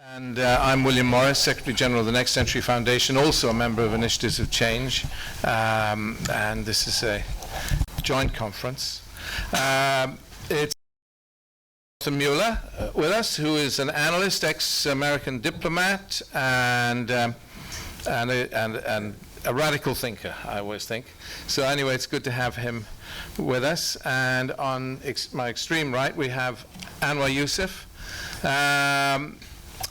And I'm William Morris, Secretary General of the Next Century Foundation, also a member of Initiatives of Change. And this is a joint conference. It's Arthur Mueller with us, who is an analyst, ex-American diplomat, and a radical thinker, I always think. So anyway, it's good to have him with us. And on my extreme right, we have Anwar Yousef.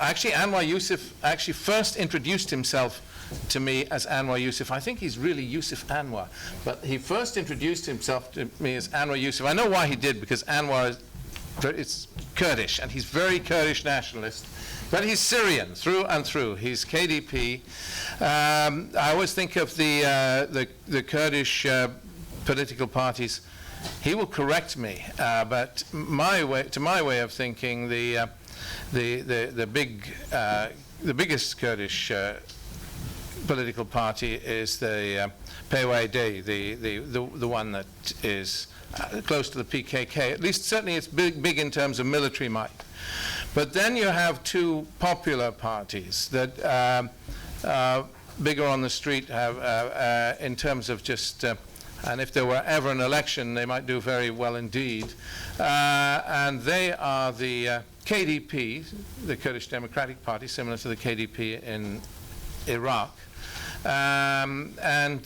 Actually, Anwar Yousef actually first introduced himself to me as Anwar Yousef. I think he's really Yousef Anwar, but he first introduced himself to me as Anwar Yousef. I know why he did, because Anwar is Kurdish, and he's very Kurdish nationalist, but he's Syrian through and through. He's KDP. I always think of the Kurdish political parties. He will correct me, but to my way of thinking, the biggest Kurdish political party is the PYD, the one that is close to the PKK. At least, certainly, it's big in terms of military might. But then you have two popular parties that are bigger on the street, have in terms of just. And if there were ever an election, they might do very well indeed. And they are the KDP, the Kurdish Democratic Party, similar to the KDP in Iraq, and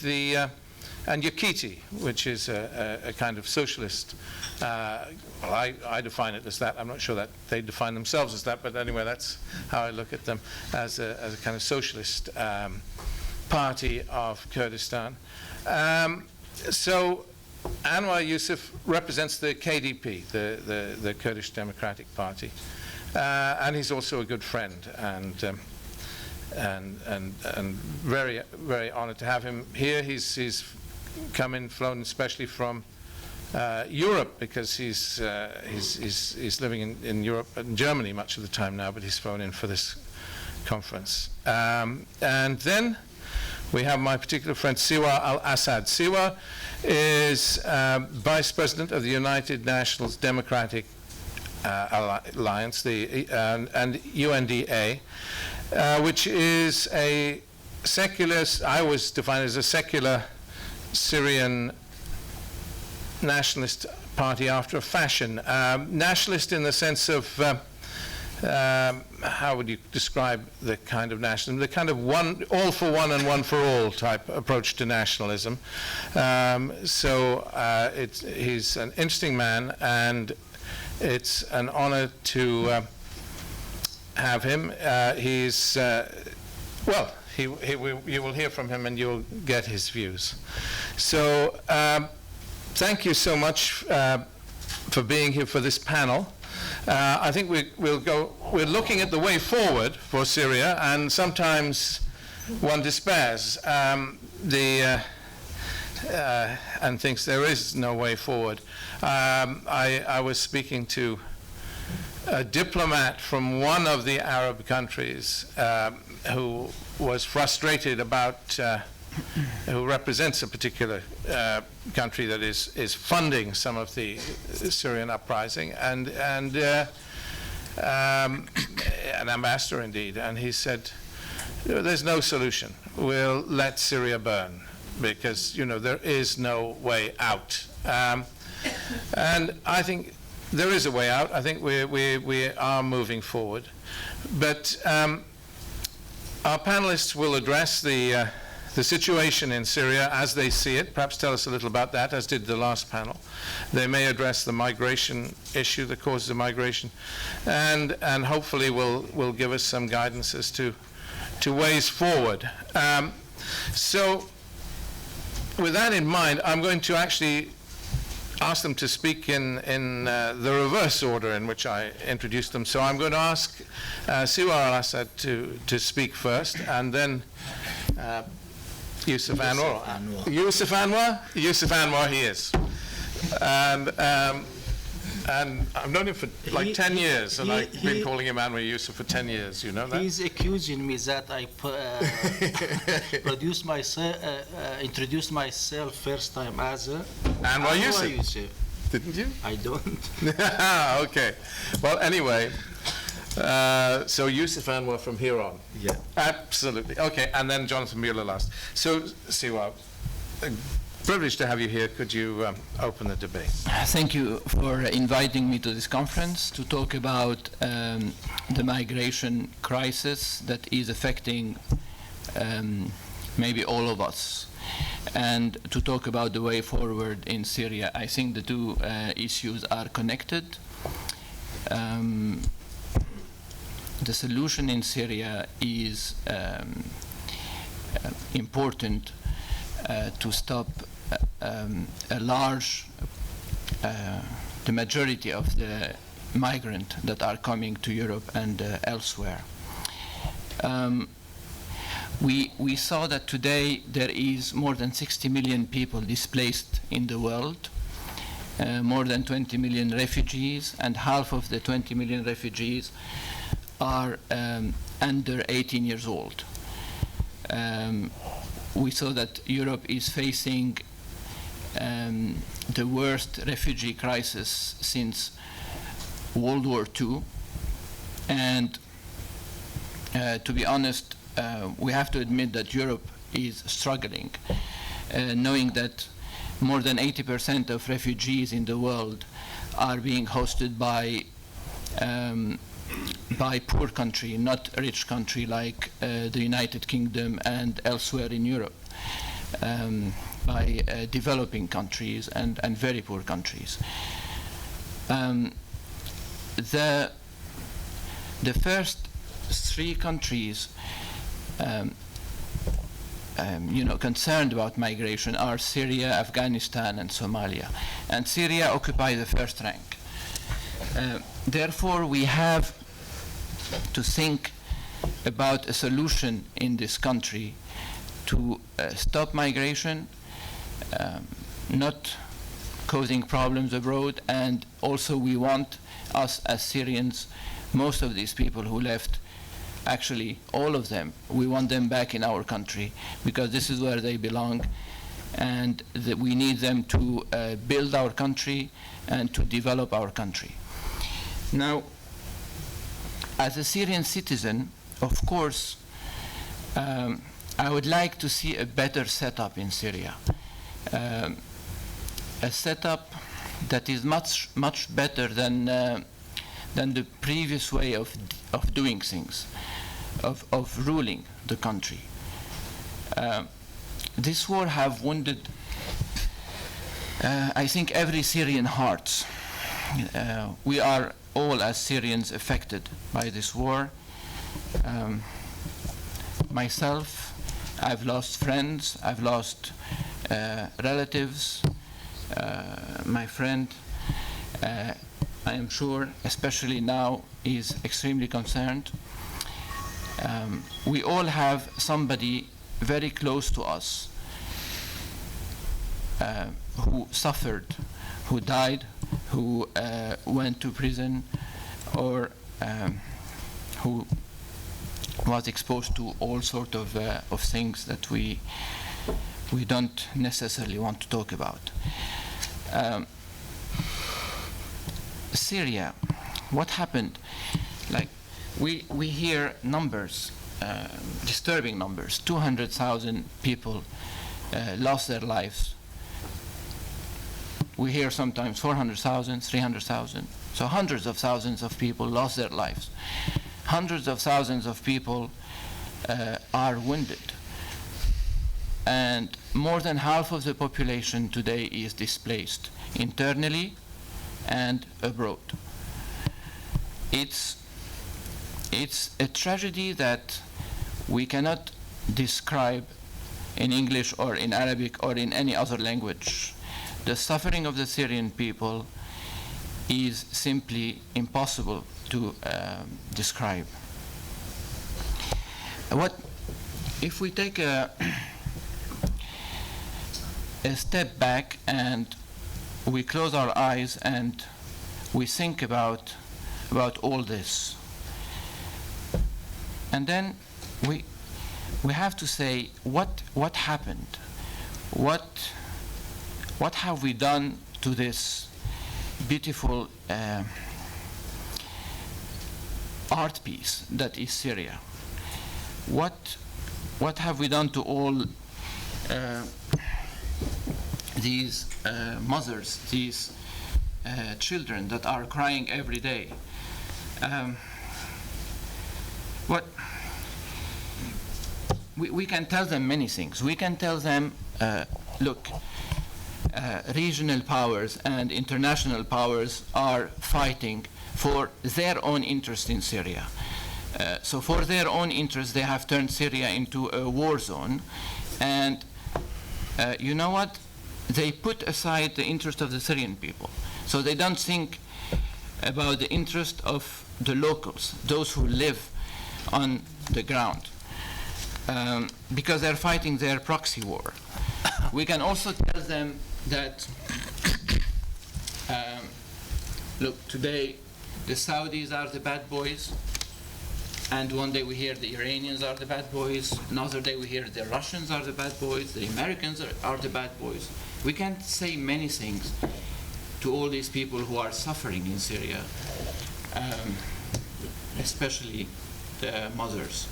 Yakiti, which is a kind of socialist. Well, I define it as that. I'm not sure that they define themselves as that, but anyway, that's how I look at them, as a kind of socialist party of Kurdistan. So Anwar Yousef represents the KDP, the Kurdish Democratic Party, and he's also a good friend, and very, very honored to have him here. He's flown especially from Europe, because he's living in Europe and Germany much of the time now, but he's flown in for this conference. And then we have my particular friend, Siwa al-Assad. Siwa is Vice President of the United Nationals Democratic Alliance, and UNDA, which is a secular, I always define it as a secular Syrian nationalist party after a fashion. Nationalist in the sense of how would you describe the kind of nationalism? The kind of all for one and one for all type approach to nationalism. He's an interesting man, and it's an honor to have him. You will hear from him and you'll get his views. So thank you so much for being here for this panel. I think we're looking at the way forward for Syria, and sometimes one despairs and thinks there is no way forward. I was speaking to a diplomat from one of the Arab countries who was frustrated about who represents a particular country that is funding some of the Syrian uprising, and an ambassador indeed, and he said, there's no solution. We'll let Syria burn, because there is no way out. And I think there is a way out. I think we are moving forward, but our panelists will address the situation in Syria as they see it, perhaps tell us a little about that, as did the last panel. They may address the migration issue, the causes of migration, and hopefully will give us some guidance as to ways forward. So with that in mind, I'm going to actually ask them to speak in the reverse order in which I introduced them. So I'm going to ask Siwa al-Assad to speak first, and then Yousef Anwar. Yousef Anwar? Yousef Anwar he is. And I've known him for like 10 years, and I've been calling him Anwar Yousef for 10 years, you know that? He's accusing me that I introduced myself first time as Anwar Yousef. Didn't you? I don't. Okay. Well, anyway, So Yusuf Anwar from here on. Yeah. Absolutely. Okay, and then Jonathan Mueller last. So, Siwa, privileged to have you here. Could you open the debate? Thank you for inviting me to this conference to talk about the migration crisis that is affecting maybe all of us, and to talk about the way forward in Syria. I think the two issues are connected. The solution in Syria is important to stop a large, the majority of the migrants that are coming to Europe and elsewhere. We saw that today there is more than 60 million people displaced in the world, more than 20 million refugees, and half of the 20 million refugees are under 18 years old. We saw that Europe is facing the worst refugee crisis since World War II. And to be honest, we have to admit that Europe is struggling, knowing that more than 80% of refugees in the world are being hosted by poor country, not rich country like the United Kingdom and elsewhere in Europe, by developing countries and very poor countries. The first three countries concerned about migration are Syria, Afghanistan, and Somalia. And Syria occupies the first rank. Therefore, we have to think about a solution in this country to stop migration, not causing problems abroad, and also we want us as Syrians, most of these people who left, actually all of them, we want them back in our country because this is where they belong, and that we need them to build our country and to develop our country. Now, as a Syrian citizen, of course, I would like to see a better setup in Syria. A setup that is much better than the previous way of doing things, of ruling the country. This war have wounded, I think, every Syrian heart. We are all as Syrians affected by this war. Myself, I've lost friends, I've lost relatives. My friend, I am sure, especially now, is extremely concerned. We all have somebody very close to us who suffered, who died, who went to prison, or who was exposed to all sorts of things that we don't necessarily want to talk about. Syria, what happened? Like, we hear numbers, disturbing numbers. 200,000 people lost their lives. We hear sometimes 400,000, 300,000. So hundreds of thousands of people lost their lives. Hundreds of thousands of people are wounded. And more than half of the population today is displaced internally and abroad. It's a tragedy that we cannot describe in English or in Arabic or in any other language. The suffering of the Syrian people is simply impossible to describe. If we take a step back and we close our eyes and we think about all this, and then we have to say what happened, what have we done to this beautiful art piece that is Syria. What have we done to all these mothers, these children that are crying every day? We can tell them many things. We can tell them, look, regional powers and international powers are fighting for their own interest in Syria. So for their own interest, they have turned Syria into a war zone. And you know what? They put aside the interest of the Syrian people. So they don't think about the interest of the locals, those who live on the ground, because they're fighting their proxy war. We can also tell them that, look, today the Saudis are the bad boys, and one day we hear the Iranians are the bad boys, another day we hear the Russians are the bad boys, the Americans are the bad boys. We can't say many things to all these people who are suffering in Syria, especially the mothers.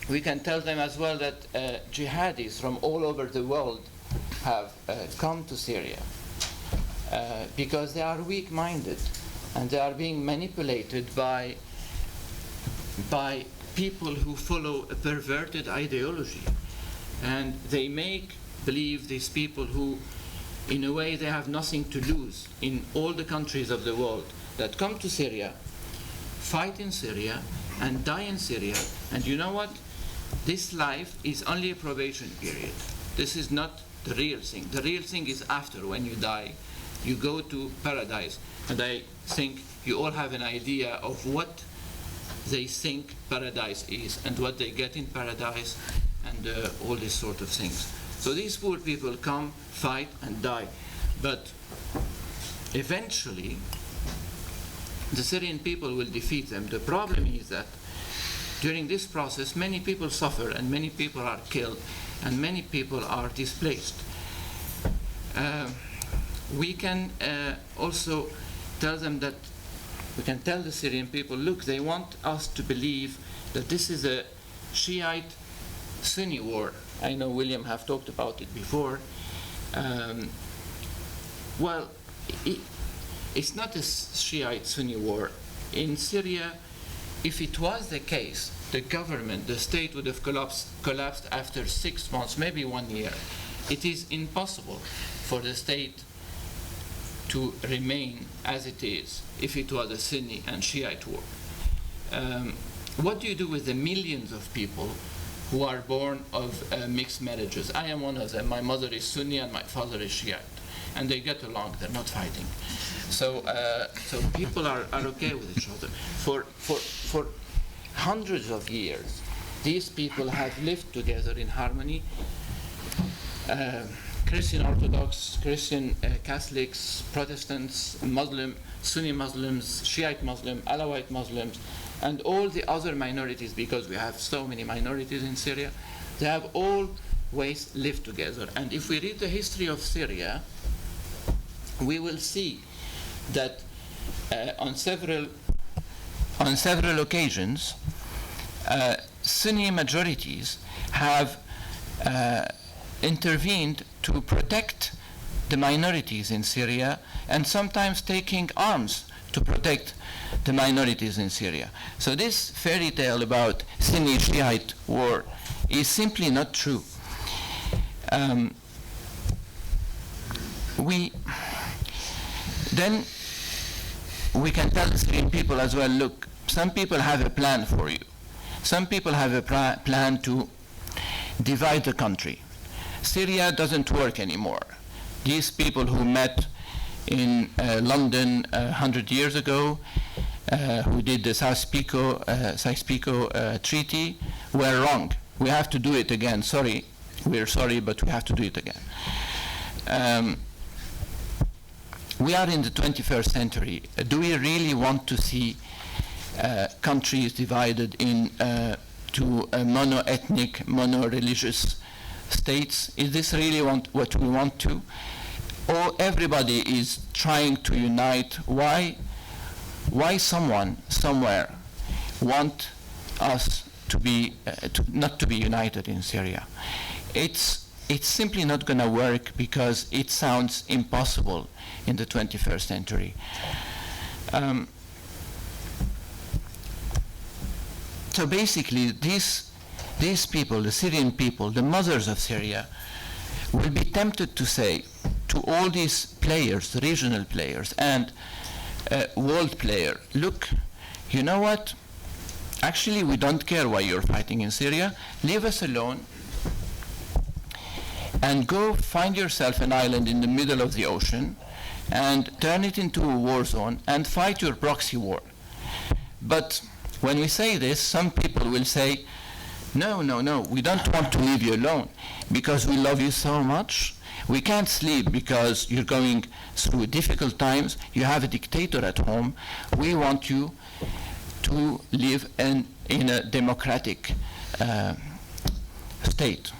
We can tell them as well that jihadis from all over the world have come to Syria because they are weak-minded and they are being manipulated by people who follow a perverted ideology. And they make believe these people who, in a way, they have nothing to lose in all the countries of the world that come to Syria, fight in Syria, and die in Syria. And you know what? This life is only a probation period. This is not the real thing. The real thing is after, when you die, you go to paradise. And I think you all have an idea of what they think paradise is and what they get in paradise and all these sort of things. So these poor people come, fight, and die. But eventually, the Syrian people will defeat them. The problem is that during this process, many people suffer and many people are killed and many people are displaced. We can also tell them that, we can tell the Syrian people, look, they want us to believe that this is a Shiite Sunni war. I know William have talked about it before. Well, it's not a Shiite Sunni war. In Syria, if it was the case, the government, the state would have collapsed after 6 months, maybe 1 year. It is impossible for the state to remain as it is if it was a Sunni and Shiite war. What do you do with the millions of people who are born of mixed marriages? I am one of them. My mother is Sunni and my father is Shiite. And they get along, they're not fighting. So people are okay with each other. For hundreds of years, these people have lived together in harmony. Christian Orthodox, Christian Catholics, Protestants, Muslim, Sunni Muslims, Shiite Muslim, Alawite Muslims, and all the other minorities, because we have so many minorities in Syria, they have always lived together. And if we read the history of Syria, we will see that on several occasions, Sunni majorities have intervened to protect the minorities in Syria, and sometimes taking arms to protect the minorities in Syria. So this fairy tale about Sunni-Shiite war is simply not true. Then we can tell the Syrian people as well, look, some people have a plan for you. Some people have a plan to divide the country. Syria doesn't work anymore. These people who met in London 100 years ago, who did the Sykes-Picot Treaty, were wrong. We have to do it again. Sorry, we're sorry, but we have to do it again. We are in the 21st century. Do we really want to see countries divided into mono-ethnic, mono-religious states? Is this really what we want to? Or everybody is trying to unite? Why why someone somewhere want us to be not to be united in Syria. It's simply not going to work because it sounds impossible in the 21st century. So basically, these people, the Syrian people, the mothers of Syria, will be tempted to say to all these players, regional players, and world player, look, you know what? Actually, we don't care why you're fighting in Syria. Leave us alone and go find yourself an island in the middle of the ocean and turn it into a war zone and fight your proxy war. But when we say this, some people will say, no, we don't want to leave you alone because we love you so much. We can't sleep because you're going through difficult times. You have a dictator at home. We want you to live in a democratic state.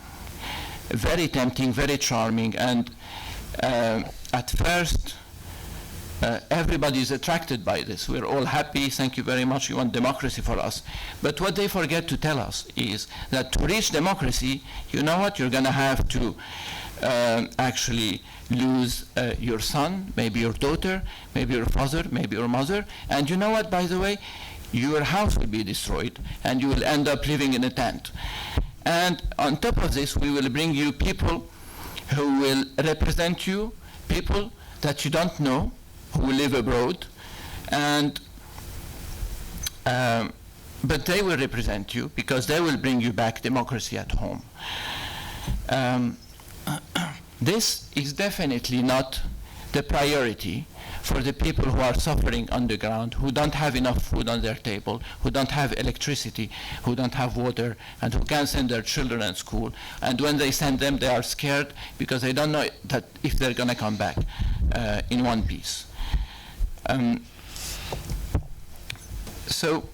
Very tempting, very charming, and at first everybody is attracted by this. We're all happy, thank you very much, you want democracy for us. But what they forget to tell us is that to reach democracy, you know what, you're going to have to actually lose your son, maybe your daughter, maybe your father, maybe your mother, and you know what, by the way, your house will be destroyed and you will end up living in a tent. And on top of this, we will bring you people who will represent you, people that you don't know, who will live abroad, and but they will represent you because they will bring you back democracy at home. This is definitely not the priority for the people who are suffering on the ground, who don't have enough food on their table, who don't have electricity, who don't have water, and who can't send their children to school. And when they send them, they are scared because they don't know that if they're going to come back in one piece. So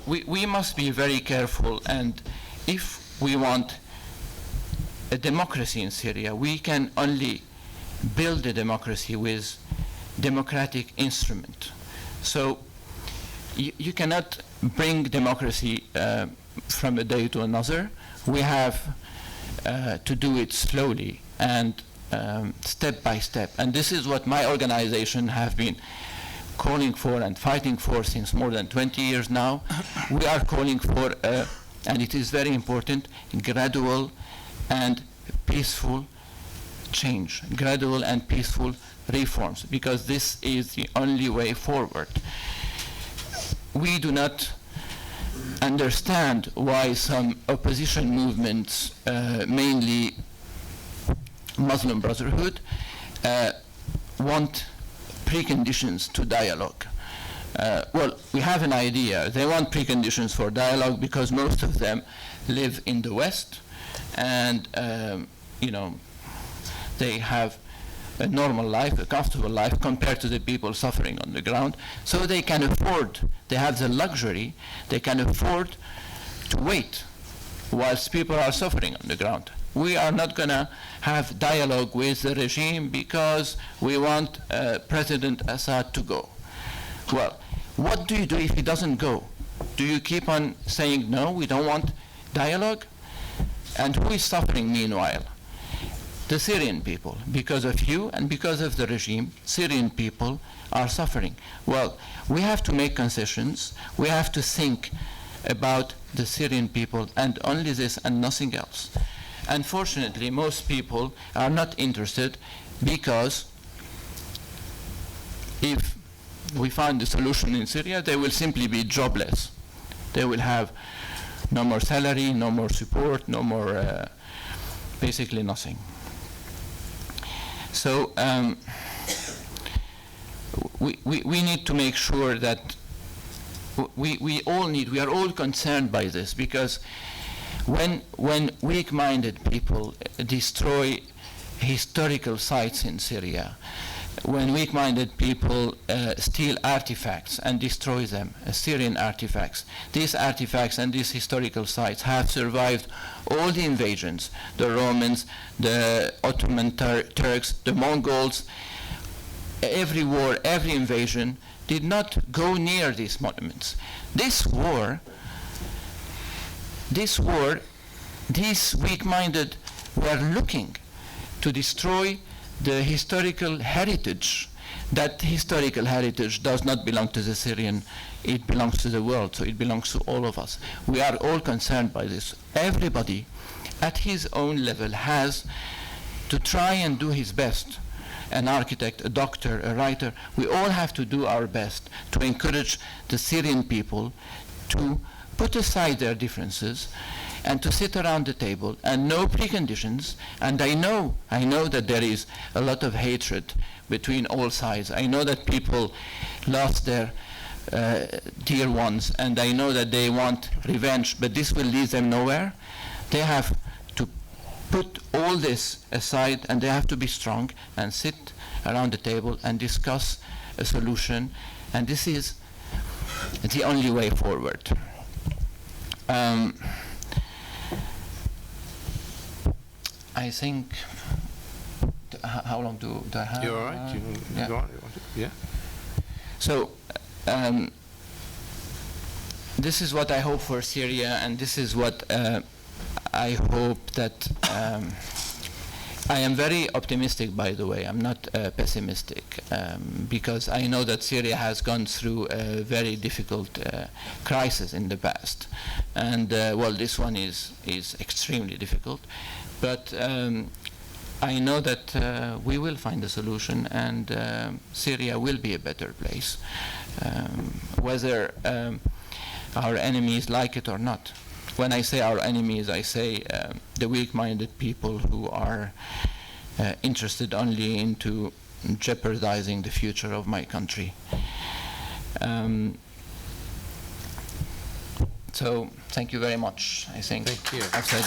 we must be very careful, and if we want a democracy in Syria, we can only build a democracy with democratic instrument. So you cannot bring democracy from a day to another. We have to do it slowly and step by step. And this is what my organization have been calling for and fighting for since more than 20 years now. We are calling for, and it is very important, gradual and peaceful change, gradual and peaceful reforms, because this is the only way forward. We do not understand why some opposition movements, mainly Muslim Brotherhood, want preconditions to dialogue. Well, we have an idea. They want preconditions for dialogue because most of them live in the West, and they have a normal life, a comfortable life compared to the people suffering on the ground. So they can afford, they have the luxury, they can afford to wait whilst people are suffering on the ground. We are not going to have dialogue with the regime because we want President Assad to go. Well, what do you do if he doesn't go? Do you keep on saying, no, we don't want dialogue? And who is suffering meanwhile? The Syrian people. Because of you and because of the regime, Syrian people are suffering. Well, we have to make concessions. We have to think about the Syrian people and only this and nothing else. Unfortunately, most people are not interested because if we find the solution in Syria, they will simply be jobless. They will have no more salary, no more support, no more, basically nothing. So we need to make sure that we are all concerned by this, because when weak-minded people destroy historical sites in Syria, when weak-minded people steal artifacts and destroy them, Syrian artifacts, these artifacts and these historical sites have survived all the invasions, the Romans, the Ottoman Turks, the Mongols, every war, every invasion, did not go near these monuments. This war, these weak-minded were looking to destroy the historical heritage. That historical heritage does not belong to the Syrian, it belongs to the world, so it belongs to all of us. We are all concerned by this. Everybody at his own level has to try and do his best. An architect, a doctor, a writer, we all have to do our best to encourage the Syrian people to put aside their differences and to sit around the table, and no preconditions. And I know that there is a lot of hatred between all sides. I know that people lost their dear ones, and I know that they want revenge, but this will lead them nowhere. They have to put all this aside, and they have to be strong and sit around the table and discuss a solution, and this is the only way forward. I think, how long do I have? You're all right? You yeah. go on? You want to? Yeah. So, this is what I hope for Syria, and this is what I hope that I am very optimistic, by the way. I'm not pessimistic, because I know that Syria has gone through a very difficult crisis in the past, and well, this one is extremely difficult, but I know that we will find a solution, and Syria will be a better place, whether our enemies like it or not. When I say our enemies, I say the weak-minded people who are interested only into jeopardizing the future of my country. So thank you very much. I think Thank you. I've said.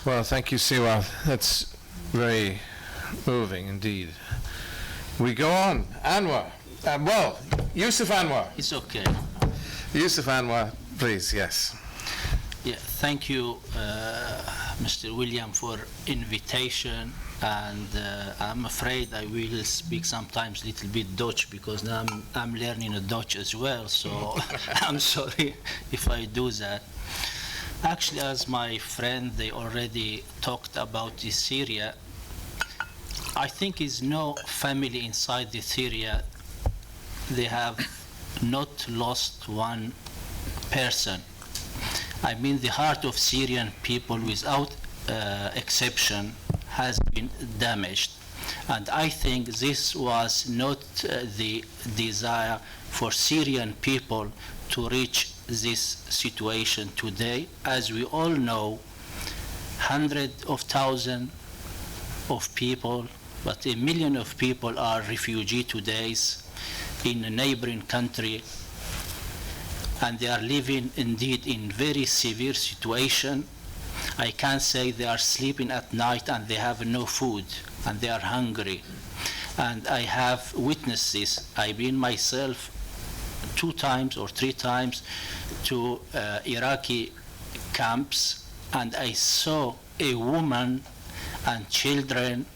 Well, thank you, Siwa. That's very moving indeed. We go on. Anwar. Well, Yusuf Anwar. It's okay. Yusuf Anwar, please, yes. Yeah, thank you, Mr. William, for invitation. And I'm afraid I will speak sometimes a little bit Dutch, because now I'm learning Dutch as well. So I'm sorry if I do that. Actually, as my friend, they already talked about the Syria. I think is no family inside the Syria. They have not lost one person. I mean, the heart of Syrian people, without exception, has been damaged. And I think this was not the desire for Syrian people to reach this situation today. As we all know, hundreds of thousands of people, but 1 million of people are refugees today in a neighboring country, and they are living indeed in very severe situation. I can say they are sleeping at night and they have no food and they are hungry. And I have witnessed this. I've been myself 2 times or 3 times to Iraqi camps, and I saw a woman and children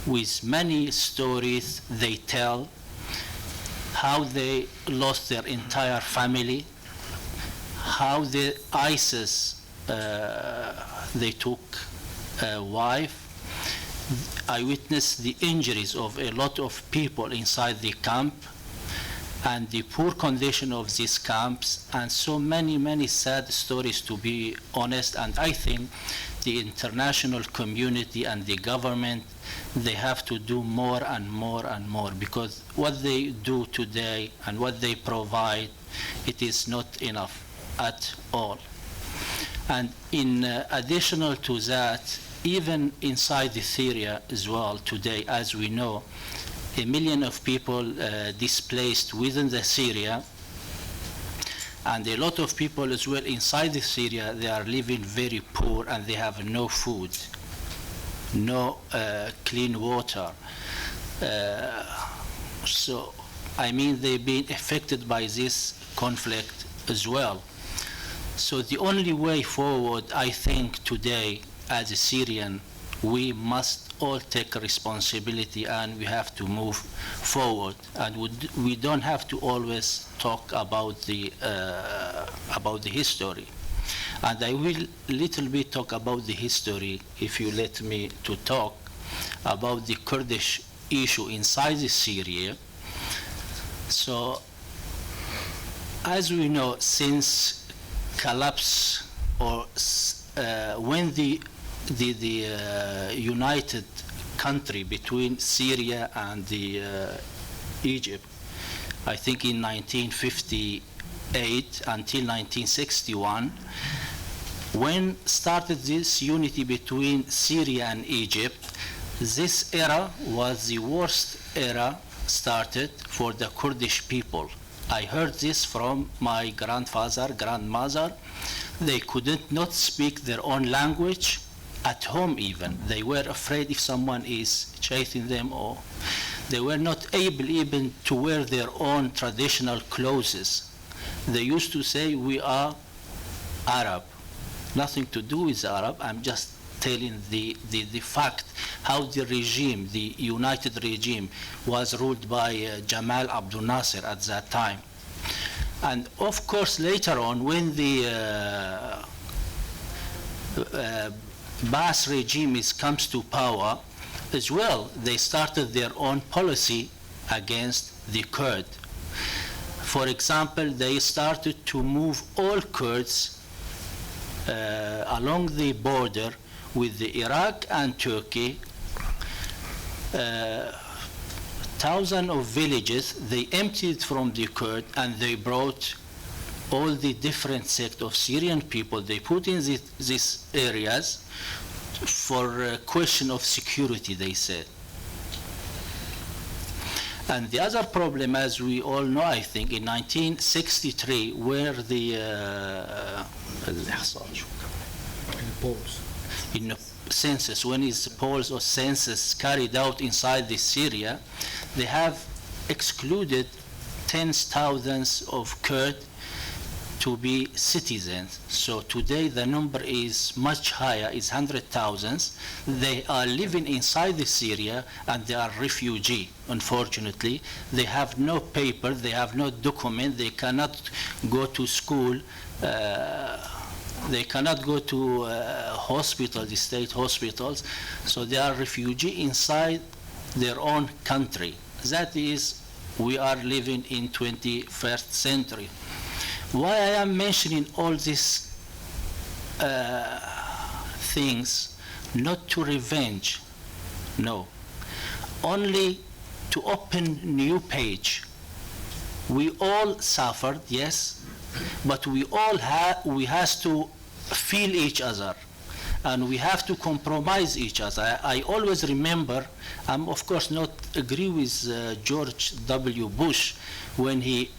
with many stories they tell, how they lost their entire family, how the ISIS, they took a wife. I witnessed the injuries of a lot of people inside the camp, and the poor condition of these camps, and so many sad stories, to be honest. And I think the international community and the government, they have to do more and more and more, because what they do today and what they provide, it is not enough at all. And in additional to that, even inside the Syria as well today, as we know, 1 million of people displaced within the Syria, and a lot of people as well inside the Syria, they are living very poor and they have no food, no clean water. So, I mean, they've been affected by this conflict as well. So the only way forward, I think, today, as a Syrian, we must all take responsibility and we have to move forward. And we don't have to always talk about the history. And I will little bit talk about the history, if you let me to talk about the Kurdish issue inside Syria. So, as we know, since collapse or when the united country between Syria and Egypt, I think in 1958 until 1961, when started this unity between Syria and Egypt, this era was the worst era started for the Kurdish people. I heard this from my grandfather, grandmother. They couldn't not speak their own language at home even. They were afraid if someone is chasing them, or they were not able even to wear their own traditional clothes. They used to say, we are Arab. Nothing to do with Arab. I'm just telling the fact how the regime, the united regime, was ruled by Jamal Abdel Nasser at that time. And of course, later on, when the Baas regime comes to power, as well, they started their own policy against the Kurd. For example, they started to move all Kurds along the border with the Iraq and Turkey. Thousands of villages they emptied from the Kurd, and they brought all the different sects of Syrian people. They put in these areas for a question of security, they said. And the other problem, as we all know, I think, in 1963, where the in the census, when is polls or census carried out inside the Syria, they have excluded tens of thousands of Kurds to be citizens. So today the number is much higher, it's 100,000. They are living inside the Syria and they are refugees, unfortunately. They have no paper, they have no document, they cannot go to school, they cannot go to hospitals, the state hospitals, so they are refugees inside their own country. That is, we are living in 21st century. Why I am mentioning all these things, not to revenge, no, only to open new page. We all suffered, yes, but we all has to feel each other, and we have to compromise each other. I always remember, I'm of course not agree with George W. Bush when he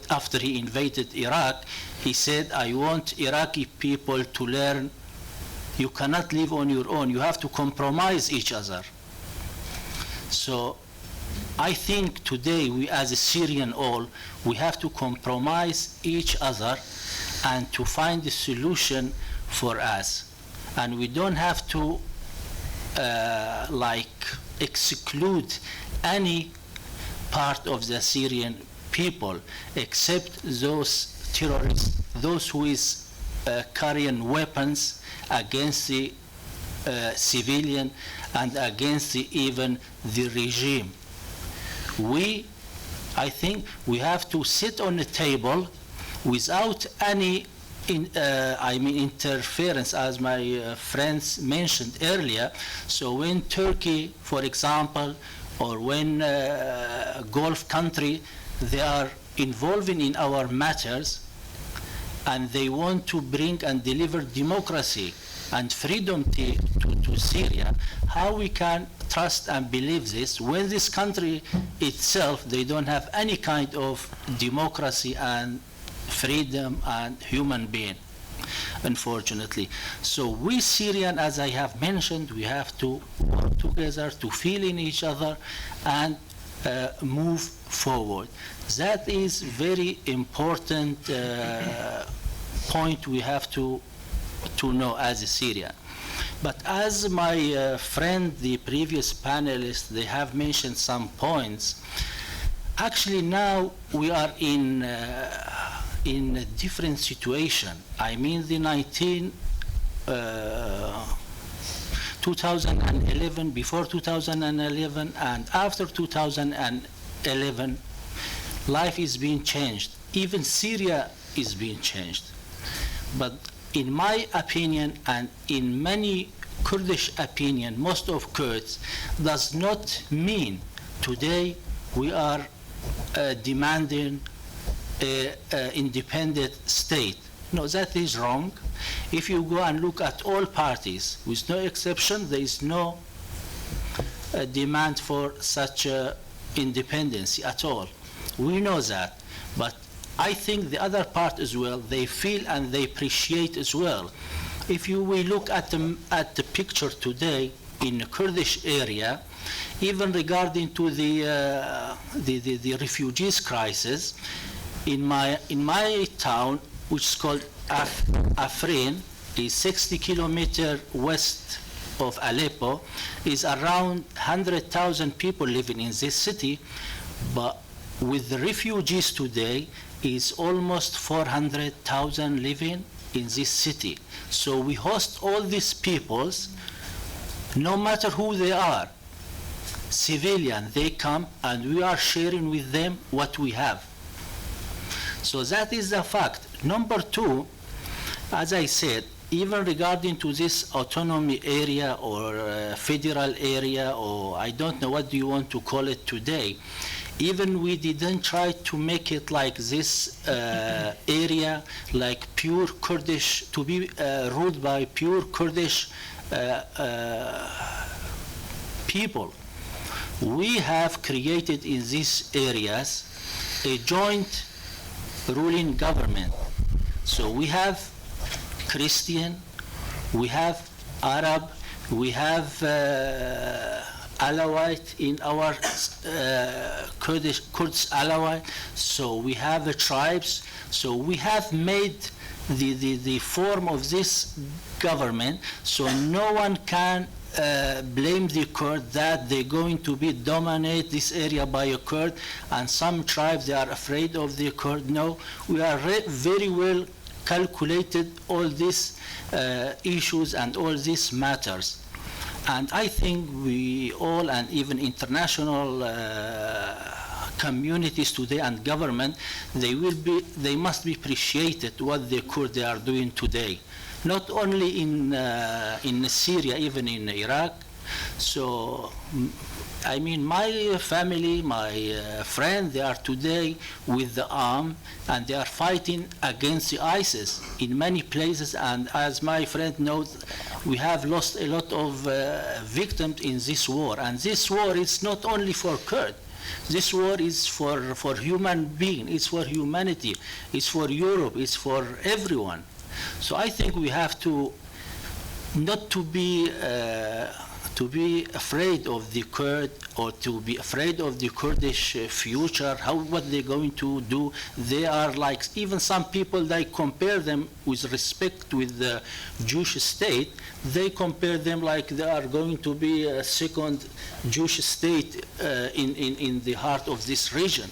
after he invaded Iraq, he said, I want Iraqi people to learn you cannot live on your own, you have to compromise each other. So I think today we as a Syrian we have to compromise each other and to find a solution for us. And we don't have to exclude any part of the Syrian people except those terrorists, those who is carrying weapons against the civilian and against even the regime. I think we have to sit on the table without any interference, as my friends mentioned earlier. So when Turkey, for example, or when Gulf country, they are involving in our matters, and they want to bring and deliver democracy and freedom to Syria, how we can trust and believe this when this country itself, they don't have any kind of democracy and freedom and human being, unfortunately. So we Syrian, as I have mentioned, we have to work together to feel in each other and move forward. That is very important point we have to know as a Syrian. But as my friend, the previous panelists, they have mentioned some points. Actually, now we are in a different situation. I mean, the 2011, before 2011, and after 2011, life is being changed. Even Syria is being changed. But in my opinion, and in many Kurdish opinion, most of Kurds, does not mean today we are demanding an independent state. No, that is wrong. If you go and look at all parties, with no exception, there is no demand for such independence at all. We know that. But I think the other part as well, they feel and they appreciate as well. If we look at the picture today in the Kurdish area, even regarding to the refugees crisis, in my town, which is called Afrin, is 60 kilometers west of Aleppo, is around 100,000 people living in this city, but with the refugees today, is almost 400,000 living in this city. So we host all these peoples, no matter who they are, civilian, they come and we are sharing with them what we have. So that is the fact. Number two, as I said, even regarding to this autonomy area or federal area, or I don't know what do you want to call it today, even we didn't try to make it like this area, like pure Kurdish, to be ruled by pure Kurdish people. We have created in these areas a joint ruling government. So we have Christian, we have Arab, we have Alawite in our Kurds Alawite, so we have tribes. So we have made the form of this government, so no one can blame the Kurd that they're going to be dominate this area by a Kurd, and some tribes, they are afraid of the Kurd. No, we are very well calculated all these issues and all these matters. And I think we all, and even international communities today and government, they must be appreciated what the Kurds they are doing today. Not only in Syria, even in Iraq. So, I mean, my family, my friend, they are today with the arm, and they are fighting against the ISIS in many places. And as my friend knows, we have lost a lot of victims in this war. And this war is not only for Kurds. This war is for human beings. It's for humanity. It's for Europe. It's for everyone. So I think we have to not to be afraid of the Kurd, or to be afraid of the Kurdish future, what they're going to do. They are like, even some people, they compare them with respect with the Jewish state. They compare them like they are going to be a second Jewish state in the heart of this region.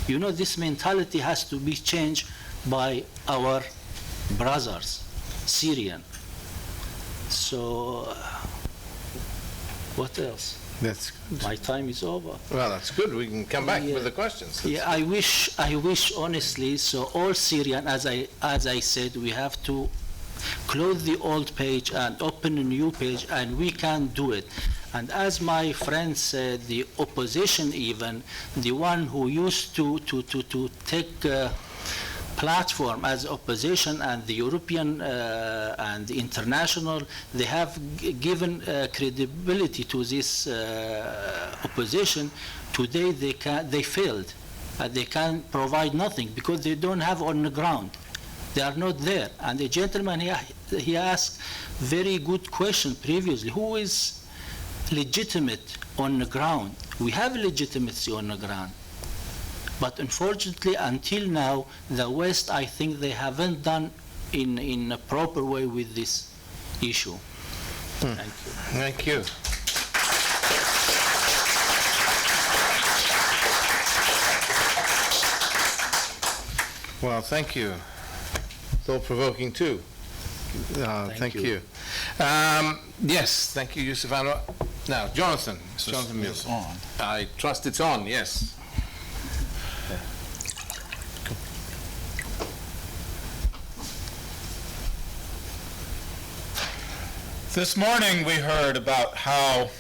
You know, this mentality has to be changed by our brothers, Syrian. So, what else? That's good. My time is over. Well, that's good. We can come back with the questions. Yeah, I wish honestly, so all Syrian, as I said, we have to close the old page and open a new page, and we can do it. And as my friend said, the opposition, even the one who used to take platform as opposition, and the European and the international, they have given credibility to this opposition. Today they failed. They can provide nothing because they don't have on the ground. They are not there. And the gentleman he asked very good question previously. Who is legitimate on the ground? We have legitimacy on the ground. But unfortunately, until now, the West, I think they haven't done in a proper way with this issue. Thank you. Thank you. Well, thank you. Thought-provoking too. Thank you. Yes, thank you, Yusuf Anwar. Now, Jonathan. Jonathan Mills. It's on. I trust it's on, yes. This morning we heard about how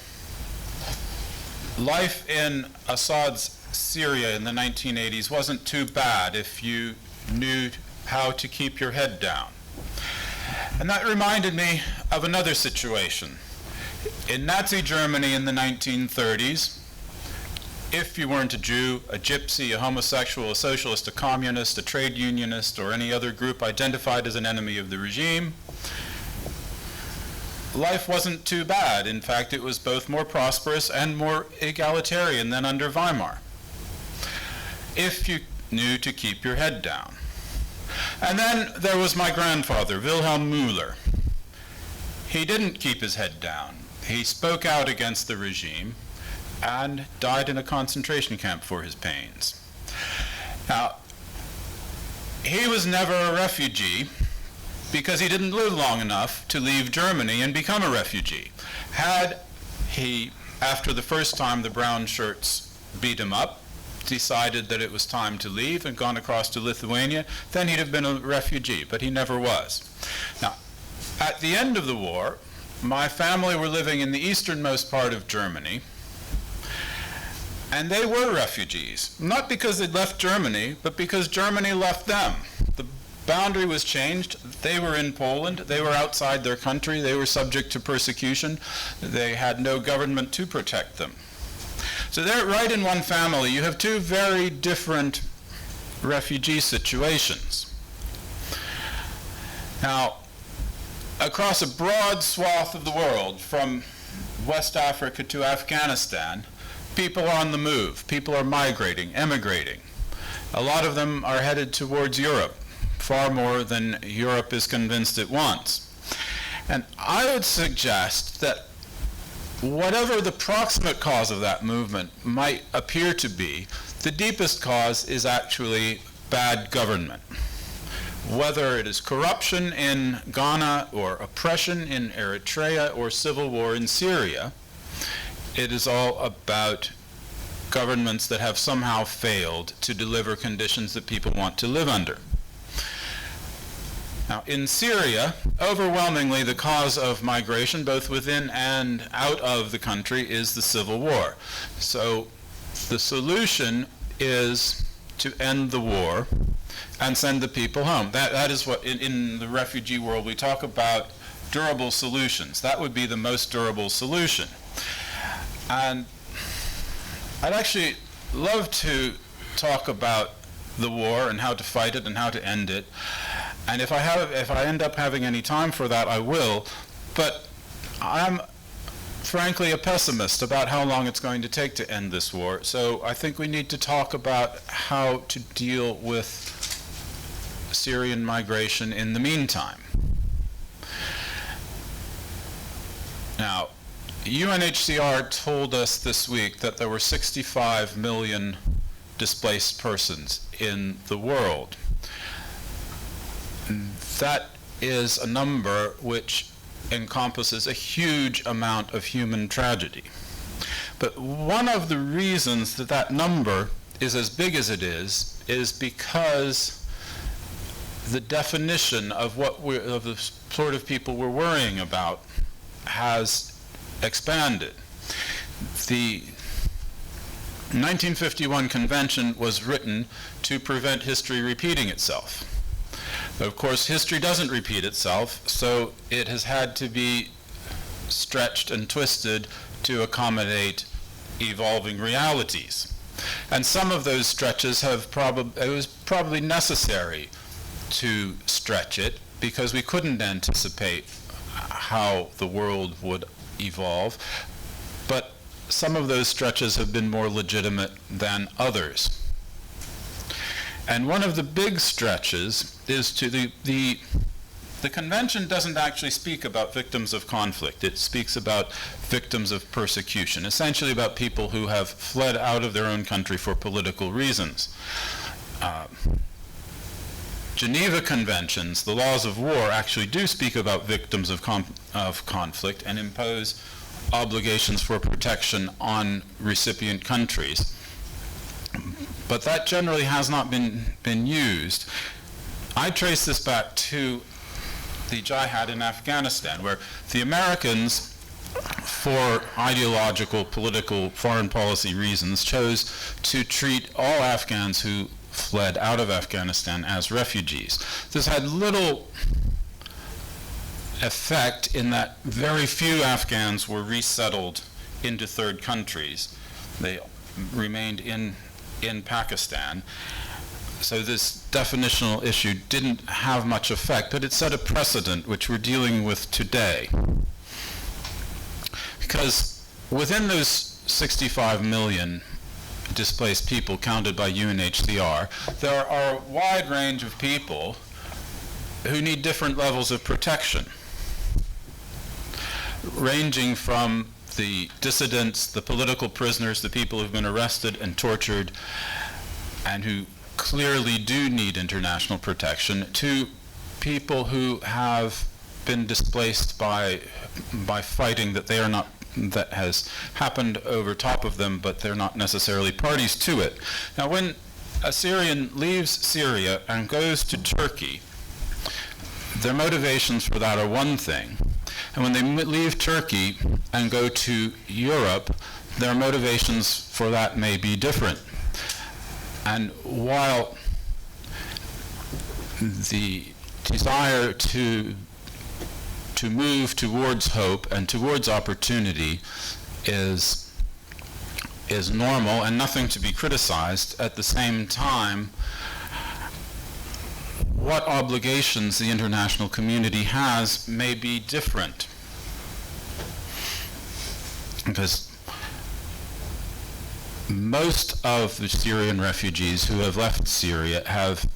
life in Assad's Syria in the 1980s wasn't too bad if you knew how to keep your head down. And that reminded me of another situation. In Nazi Germany in the 1930s, if you weren't a Jew, a gypsy, a homosexual, a socialist, a communist, a trade unionist, or any other group identified as an enemy of the regime, life wasn't too bad. In fact, it was both more prosperous and more egalitarian than under Weimar, if you knew to keep your head down. And then there was my grandfather, Wilhelm Müller. He didn't keep his head down. He spoke out against the regime and died in a concentration camp for his pains. Now, he was never a refugee because he didn't live long enough to leave Germany and become a refugee. Had he, after the first time the brown shirts beat him up, decided that it was time to leave and gone across to Lithuania, then he'd have been a refugee, but he never was. Now, at the end of the war, my family were living in the easternmost part of Germany, and they were refugees, not because they'd left Germany, but because Germany left them. The boundary was changed. They were in Poland. They were outside their country. They were subject to persecution. They had no government to protect them. So there, right in one family, you have two very different refugee situations. Now, across a broad swath of the world, from West Africa to Afghanistan, people are on the move. People are migrating, emigrating. A lot of them are headed towards Europe, far more than Europe is convinced it wants. And I would suggest that whatever the proximate cause of that movement might appear to be, the deepest cause is actually bad government. Whether it is corruption in Ghana or oppression in Eritrea or civil war in Syria, it is all about governments that have somehow failed to deliver conditions that people want to live under. Now, in Syria, overwhelmingly the cause of migration, both within and out of the country, is the civil war. So the solution is to end the war and send the people home. That is what, in the refugee world, we talk about durable solutions. That would be the most durable solution. And I'd actually love to talk about the war and how to fight it and how to end it. And if I end up having any time for that, I will. But I'm frankly a pessimist about how long it's going to take to end this war. So I think we need to talk about how to deal with Syrian migration in the meantime. Now, UNHCR told us this week that there were 65 million displaced persons in the world. That is a number which encompasses a huge amount of human tragedy. But one of the reasons that that number is as big as it is because the definition of of the sort of people we're worrying about has expanded. The 1951 convention was written to prevent history repeating itself. Of course, history doesn't repeat itself, so it has had to be stretched and twisted to accommodate evolving realities. And some of those stretches it was probably necessary to stretch it because we couldn't anticipate how the world would evolve. But some of those stretches have been more legitimate than others. And one of the big stretches is to the The convention doesn't actually speak about victims of conflict. It speaks about victims of persecution, essentially about people who have fled out of their own country for political reasons. Geneva Conventions, the laws of war, actually do speak about victims of conflict and impose obligations for protection on recipient countries. But that generally has not been used. I trace this back to the jihad in Afghanistan, where the Americans, for ideological, political, foreign policy reasons, chose to treat all Afghans who fled out of Afghanistan as refugees. This had little effect in that very few Afghans were resettled into third countries. They remained in Pakistan. So this definitional issue didn't have much effect, but it set a precedent which we're dealing with today. Because within those 65 million displaced people counted by UNHCR, there are a wide range of people who need different levels of protection, ranging from the dissidents, the political prisoners, the people who've been arrested and tortured and who clearly do need international protection, to people who have been displaced by fighting that has happened over top of them, but they're not necessarily parties to it. Now, when a Syrian leaves Syria and goes to Turkey, their motivations for that are one thing. And when they leave Turkey and go to Europe, their motivations for that may be different. And while the desire to move towards hope and towards opportunity is normal and nothing to be criticized, at the same time, what obligations the international community has may be different. Because most of the Syrian refugees who have left Syria have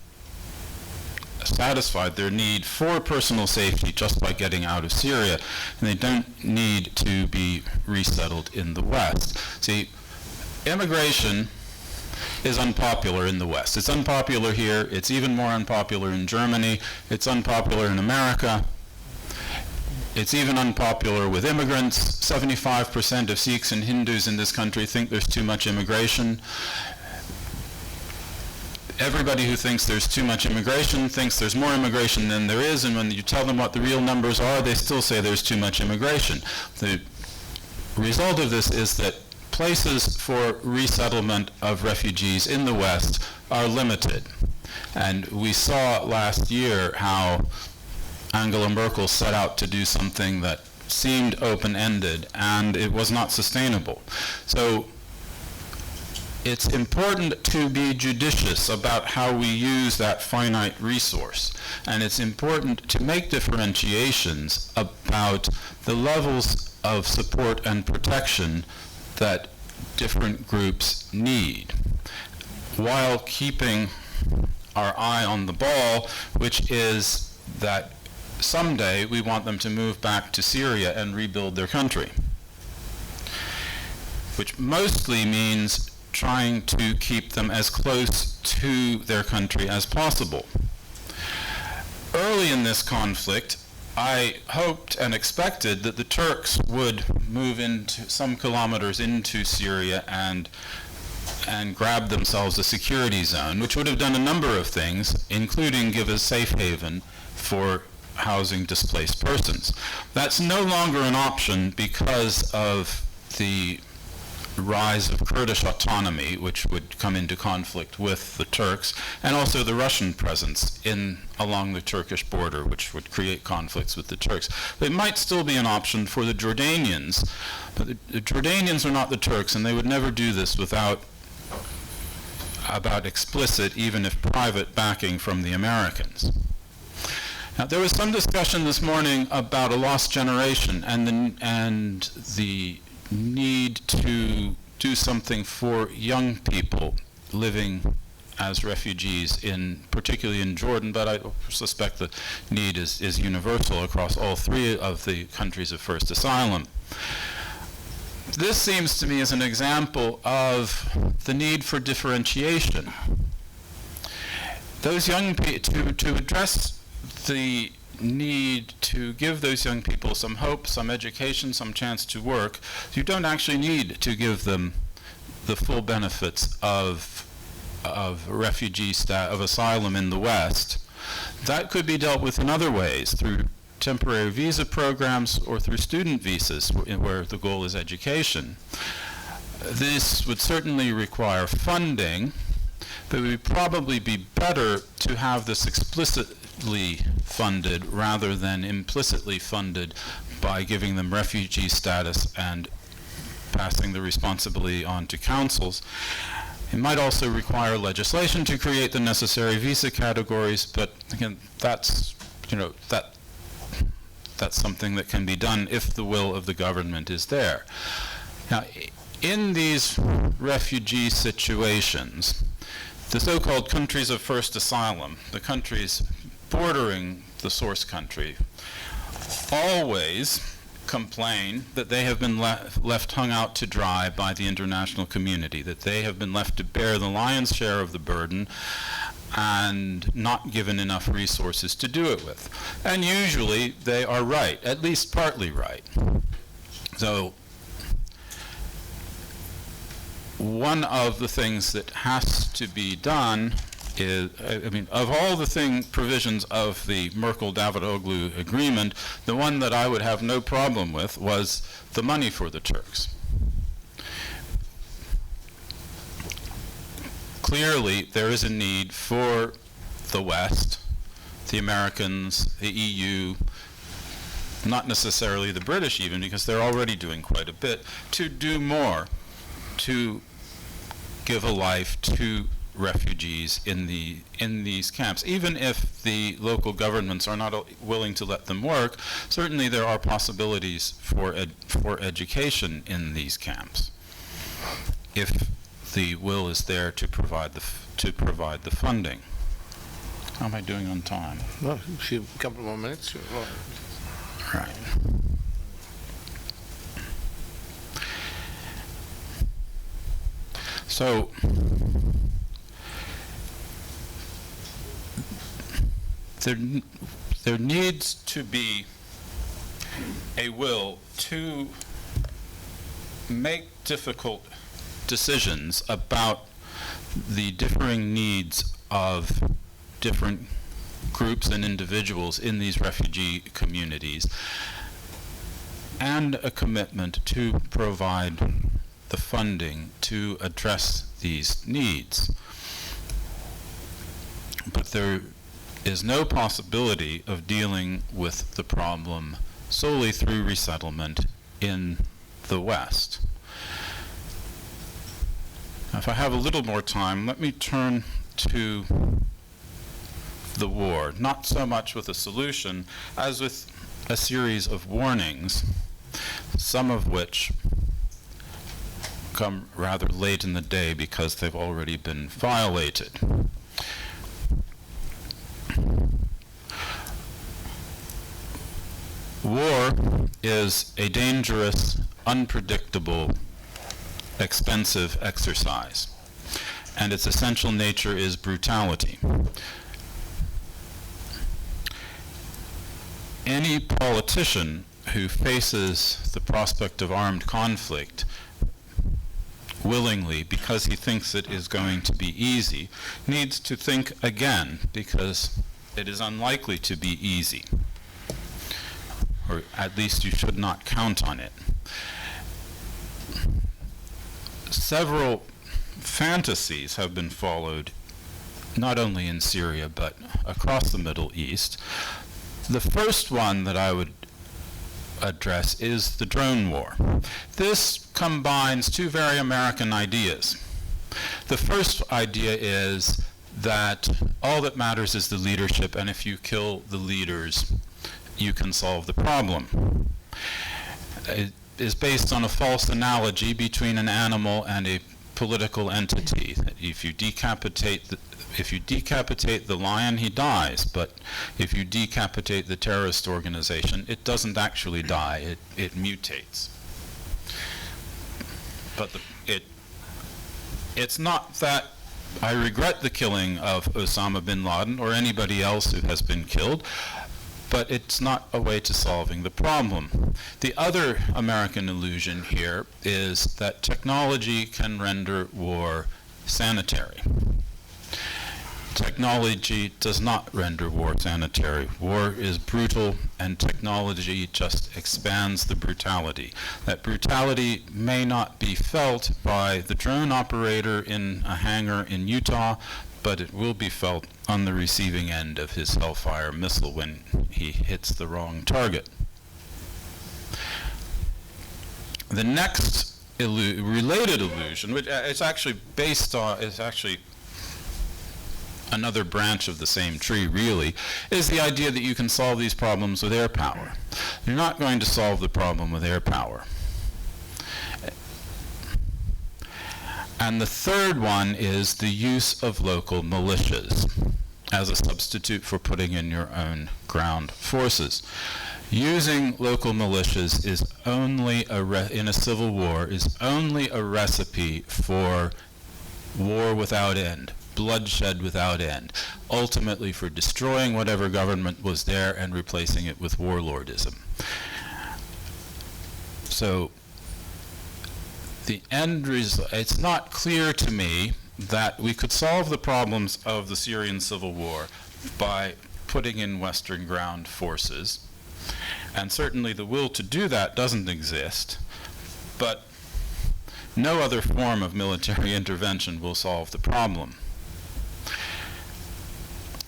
satisfied their need for personal safety just by getting out of Syria, and they don't need to be resettled in the West. See, immigration is unpopular in the West. It's unpopular here. It's even more unpopular in Germany. It's unpopular in America. It's even unpopular with immigrants. 75% of Sikhs and Hindus in this country think there's too much immigration. Everybody who thinks there's too much immigration thinks there's more immigration than there is, and when you tell them what the real numbers are, they still say there's too much immigration. The result of this is that places for resettlement of refugees in the West are limited. And we saw last year how Angela Merkel set out to do something that seemed open-ended, and it was not sustainable. So it's important to be judicious about how we use that finite resource, and it's important to make differentiations about the levels of support and protection that different groups need, while keeping our eye on the ball, which is that someday we want them to move back to Syria and rebuild their country, which mostly means trying to keep them as close to their country as possible. Early in this conflict, I hoped and expected that the Turks would move into some kilometers into Syria and grab themselves a security zone, which would have done a number of things, including give a safe haven for housing displaced persons. That's no longer an option because of the rise of Kurdish autonomy, which would come into conflict with the Turks, and also the Russian presence along the Turkish border, which would create conflicts with the Turks. It might still be an option for the Jordanians, but the Jordanians are not the Turks, and they would never do this without explicit, even if private, backing from the Americans. Now, there was some discussion this morning about a lost generation and the need to do something for young people living as refugees, particularly in Jordan, but I suspect the need is universal across all three of the countries of first asylum. This seems to me as an example of the need for differentiation. Those young people, to address the need to give those young people some hope, some education, some chance to work, you don't actually need to give them the full benefits of asylum in the West. That could be dealt with in other ways, through temporary visa programs or through student visas, where the goal is education. This would certainly require funding, but it would probably be better to have this explicitly funded rather than implicitly funded by giving them refugee status and passing the responsibility on to councils. It might also require legislation to create the necessary visa categories, but again, that's something that can be done if the will of the government is there. Now, in these refugee situations, the so-called countries of first asylum, the countries bordering the source country, always complain that they have been left hung out to dry by the international community, that they have been left to bear the lion's share of the burden and not given enough resources to do it with. And usually they are right, at least partly right. So one of the things that has to be done is, of all the provisions of the Merkel-Davutoglu agreement, the one that I would have no problem with was the money for the Turks. Clearly, there is a need for the West, the Americans, the EU, not necessarily the British even, because they're already doing quite a bit, to do more to give a life to refugees in these camps. Even if the local governments are not willing to let them work, certainly there are possibilities for education in these camps, if the will is there to provide the funding. How am I doing on time? Well, a couple more minutes. Right. So there needs to be a will to make difficult decisions about the differing needs of different groups and individuals in these refugee communities, and a commitment to provide the funding to address these needs. But there is no possibility of dealing with the problem solely through resettlement in the West. Now, if I have a little more time, let me turn to the war, not so much with a solution as with a series of warnings, some of which come rather late in the day because they've already been violated. War is a dangerous, unpredictable, expensive exercise, and its essential nature is brutality. Any politician who faces the prospect of armed conflict willingly because he thinks it is going to be easy needs to think again, because it is unlikely to be easy, or at least you should not count on it. Several fantasies have been followed, not only in Syria but across the Middle East. The first one that I would address is the drone war. This combines two very American ideas. The first idea is that all that matters is the leadership, and if you kill the leaders, you can solve the problem. It is based on a false analogy between an animal and a political entity. if you decapitate the lion, he dies. But if you decapitate the terrorist organization, it doesn't actually die. It mutates. But it's not that I regret the killing of Osama bin Laden or anybody else who has been killed, but it's not a way to solving the problem. The other American illusion here is that technology can render war sanitary. Technology does not render war sanitary. War is brutal, and technology just expands the brutality. That brutality may not be felt by the drone operator in a hangar in Utah, but it will be felt on the receiving end of his Hellfire missile when he hits the wrong target. The next related illusion, which is actually based on, is actually another branch of the same tree, really, is the idea that you can solve these problems with air power. You're not going to solve the problem with air power. And the third one is the use of local militias as a substitute for putting in your own ground forces. Using local militias is only in a civil war is only a recipe for war without end, bloodshed without end, ultimately for destroying whatever government was there and replacing it with warlordism. So the end result, it's not clear to me that we could solve the problems of the Syrian civil war by putting in Western ground forces, and certainly the will to do that doesn't exist, but no other form of military intervention will solve the problem.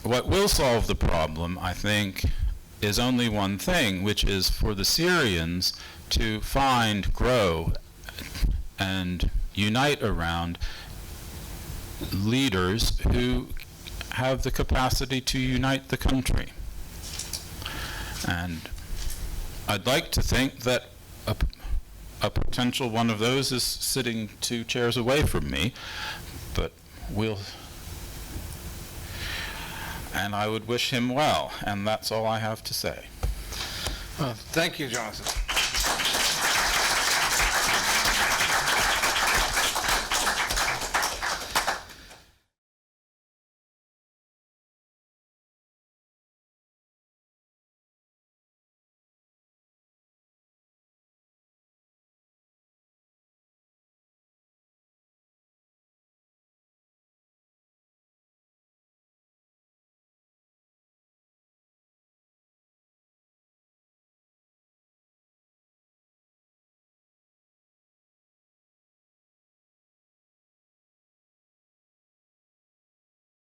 What will solve the problem, I think, is only one thing, which is for the Syrians to find, grow, and unite around leaders who have the capacity to unite the country. And I'd like to think that a potential one of those is sitting 2 chairs away from me, but and I would wish him well, and that's all I have to say. Well, thank you, Jonathan.